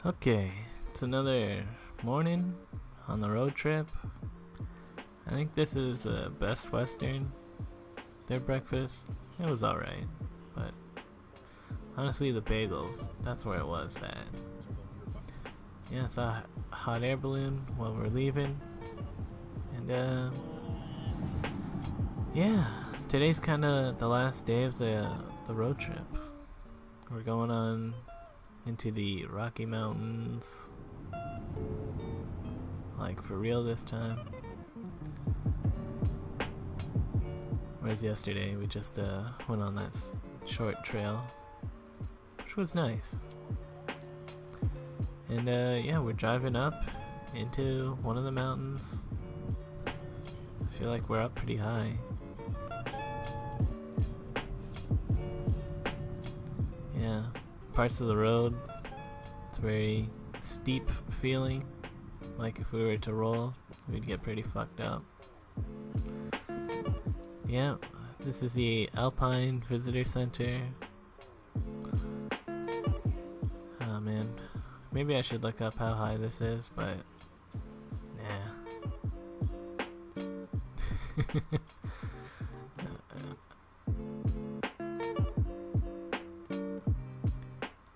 Okay, it's another morning on the road trip. I think this is Best Western. Their breakfast, it was alright, but honestly, the bagels, that's where it was at. Yeah, I saw a hot air balloon while we're leaving, and yeah, today's kind of the last day of the road trip. We're going on into the Rocky Mountains, like for real this time. Whereas yesterday we just went on that short trail, which was nice. And yeah, we're driving up into one of the mountains. I feel like we're up pretty high. Yeah, parts of the road, it's very steep feeling. Like if we were to roll, we'd get pretty fucked up. Yeah, this is the Alpine Visitor Center. Oh man, maybe I should look up how high this is, but nah.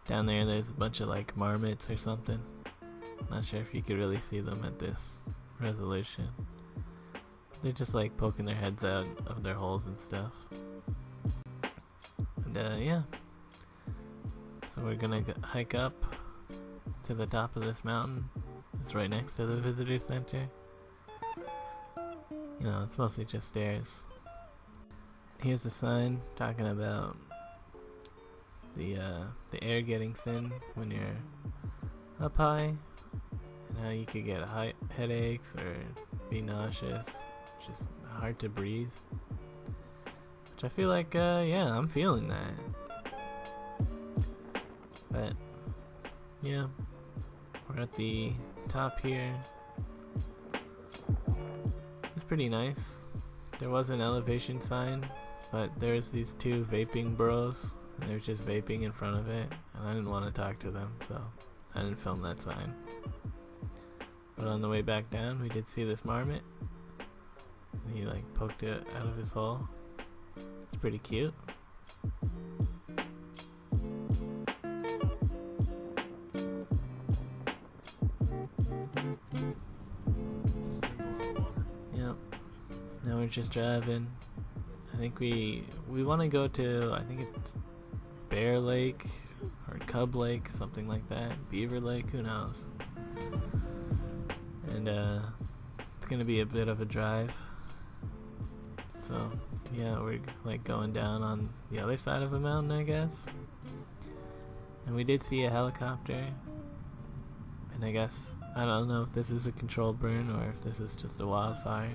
Down there's a bunch of like marmots or something. Not sure if you could really see them at this resolution. They're just like poking their heads out of their holes and stuff. And yeah. So we're gonna hike up to the top of this mountain. It's right next to the visitor center. You know, it's mostly just stairs. Here's a sign talking about the air getting thin when you're up high, and how you could get headaches or be nauseous, just hard to breathe. Which I feel like, yeah, I'm feeling that. But yeah, we're at the top here. It's pretty nice. There was an elevation sign, but there's these two vaping bros, and they're just vaping in front of it, and I didn't want to talk to them, so I didn't film that sign. But on the way back down, we did see this marmot, and he like poked it out of his hole. It's pretty cute. Yep. Now we're just driving. I think we want to go to, I think it's Bear Lake or Cub Lake, something like that. Beaver Lake, who knows. And it's gonna be a bit of a drive. So yeah, we're like going down on the other side of a mountain, I guess. And we did see a helicopter. And I guess, I don't know if this is a controlled burn or if this is just a wildfire.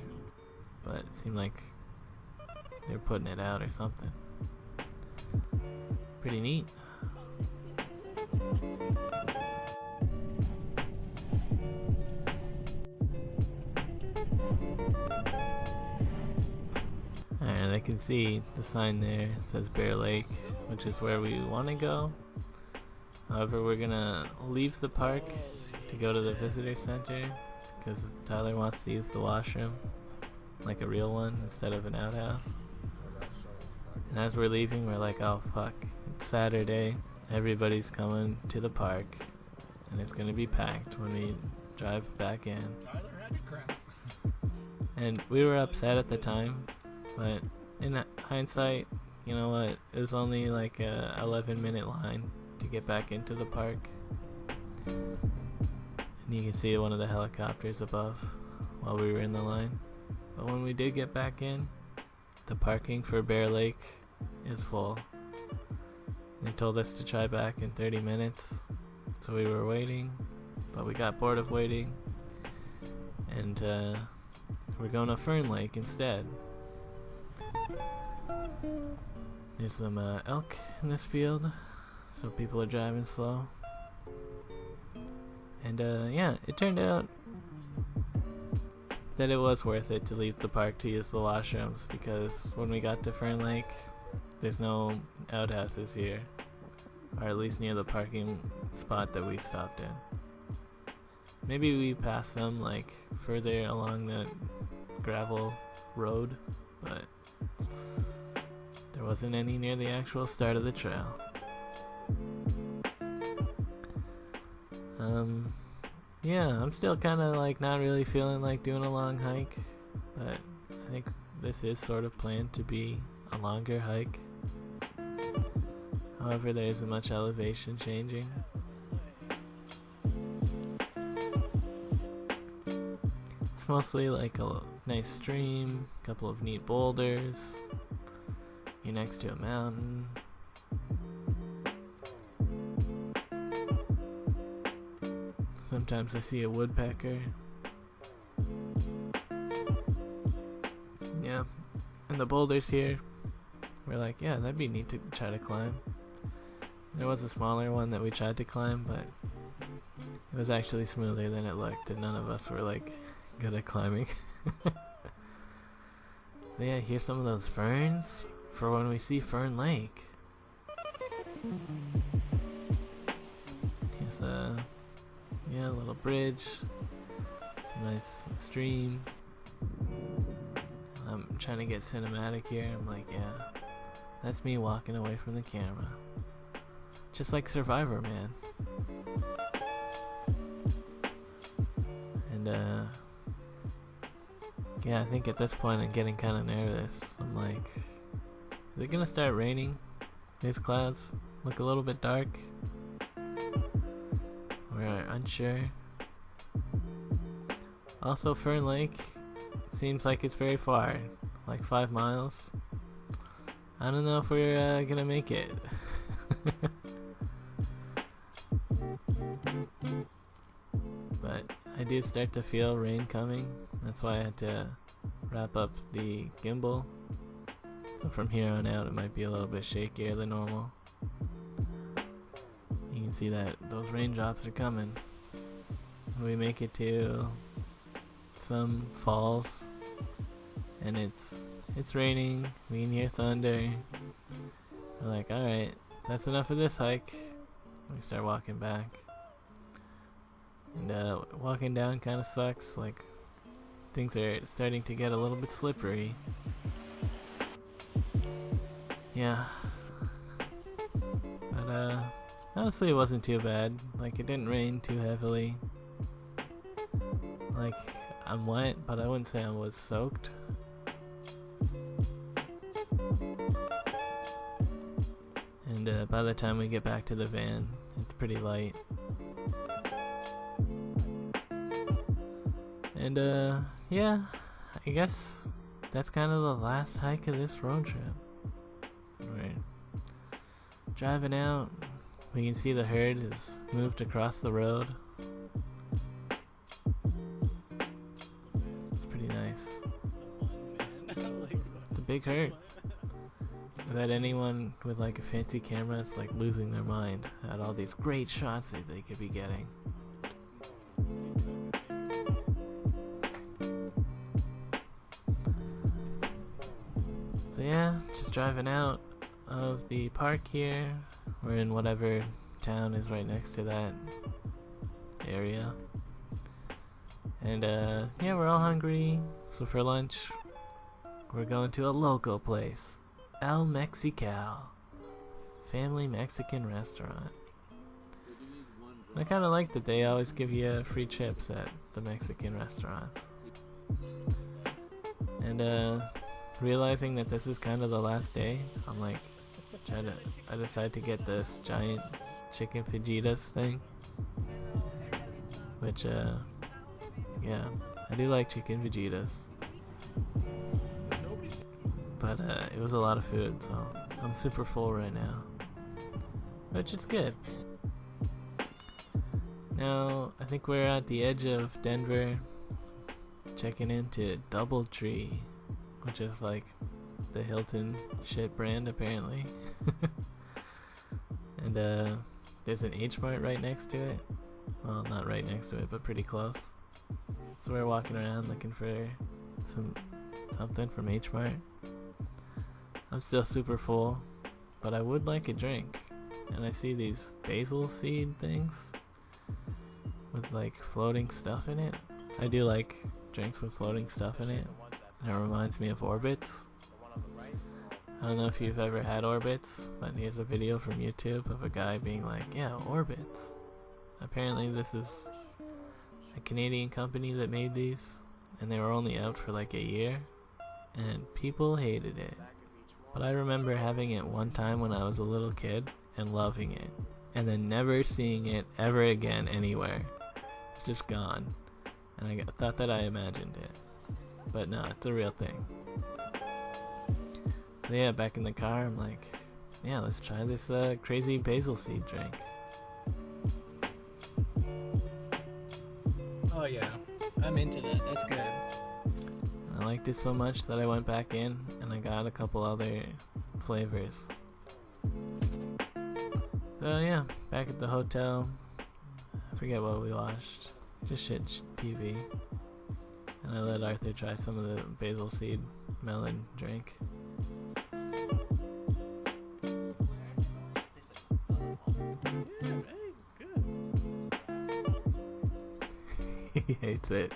But it seemed like they're putting it out or something. Pretty neat. And I can see the sign there. It says Bear Lake, which is where we want to go. However, we're gonna leave the park to go to the visitor center because Tyler wants to use the washroom like a real one instead of an outhouse. And as we're leaving, we're like, oh fuck, it's Saturday, everybody's coming to the park, and it's gonna be packed when we drive back in. And we were upset at the time, but in hindsight, you know what, it was only like a 11-minute line to get back into the park. And you can see one of the helicopters above while we were in the line. But when we did get back in, the parking for Bear Lake is full. They told us to try back in 30 minutes, so we were waiting, but we got bored of waiting, and we're going to Fern Lake instead. There's some elk in this field, so people are driving slow. And yeah, it turned out that it was worth it to leave the park to use the washrooms, because when we got to Fern Lake, there's no outhouses here, or at least near the parking spot that we stopped in. Maybe we passed them like further along the gravel road, but there wasn't any near the actual start of the trail. Yeah, I'm still kind of like not really feeling like doing a long hike, but I think this is sort of planned to be a longer hike. However, there isn't much elevation changing. It's mostly like a nice stream, a couple of neat boulders. You're next to a mountain. Sometimes I see a woodpecker. Yeah, and the boulders here, we're like, yeah, that'd be neat to try to climb. There was a smaller one that we tried to climb, but it was actually smoother than it looked, and none of us were like good at climbing. So yeah, here's some of those ferns for when we see Fern Lake. Here's a little bridge, some nice stream. I'm trying to get cinematic here. I'm like, yeah, that's me walking away from the camera, just like Survivor, man. And yeah, I think at this point I'm getting kind of nervous. I'm like, is it gonna start raining? These clouds look a little bit dark. We're unsure. Also, Fern Lake seems like it's very far, like 5 miles. I don't know if we're gonna make it. But I do start to feel rain coming. That's why I had to wrap up the gimbal. So from here on out it might be a little bit shakier than normal. You can see that those raindrops are coming. We make it to some falls and it's raining. We can hear thunder. We're like, alright, that's enough of this hike. We start walking back. And walking down kind of sucks. Like, things are starting to get a little bit slippery. Yeah. But honestly, it wasn't too bad. Like, it didn't rain too heavily. Like, I'm wet, but I wouldn't say I was soaked. And by the time we get back to the van, it's pretty light. And yeah, I guess that's kind of the last hike of this road trip. We're driving out. We can see the herd has moved across the road. It's pretty nice. It's a big herd. I bet anyone with like a fancy camera is like losing their mind at all these great shots that they could be getting. So yeah, just driving out of the park here. We're in whatever town is right next to that area. And yeah, we're all hungry. So for lunch, we're going to a local place. El Mexical, family Mexican restaurant. I kind of like that they always give you free chips at the Mexican restaurants. And realizing that this is kind of the last day, I'm like, I decided to get this giant chicken fajitas thing. Which, yeah, I do like chicken fajitas. But it was a lot of food, so I'm super full right now. Which is good. Now, I think we're at the edge of Denver, checking into Doubletree, which is like the Hilton shit brand apparently. And there's an H Mart right next to it. Well, not right next to it, but pretty close. So we're walking around looking for something from H Mart. I'm still super full, but I would like a drink. and I see these basil seed things with like floating stuff in it. I do like drinks with floating stuff in it, and it reminds me of Orbits. I don't know if you've ever had Orbits, but here's a video from YouTube of a guy being like, yeah, Orbits. Apparently this is a Canadian company that made these, and they were only out for like a year, and people hated it. But I remember having it one time when I was a little kid and loving it, and then never seeing it ever again anywhere. It's just gone, and I thought that I imagined it, but no, it's a real thing. So yeah, back in the car, I'm like, yeah, let's try this crazy basil seed drink. Oh yeah, I'm into that. That's good. I liked it so much that I went back in and I got a couple other flavors. So yeah, back at the hotel, I forget what we watched, just shit TV, and I let Arthur try some of the basil seed melon drink. He hates it.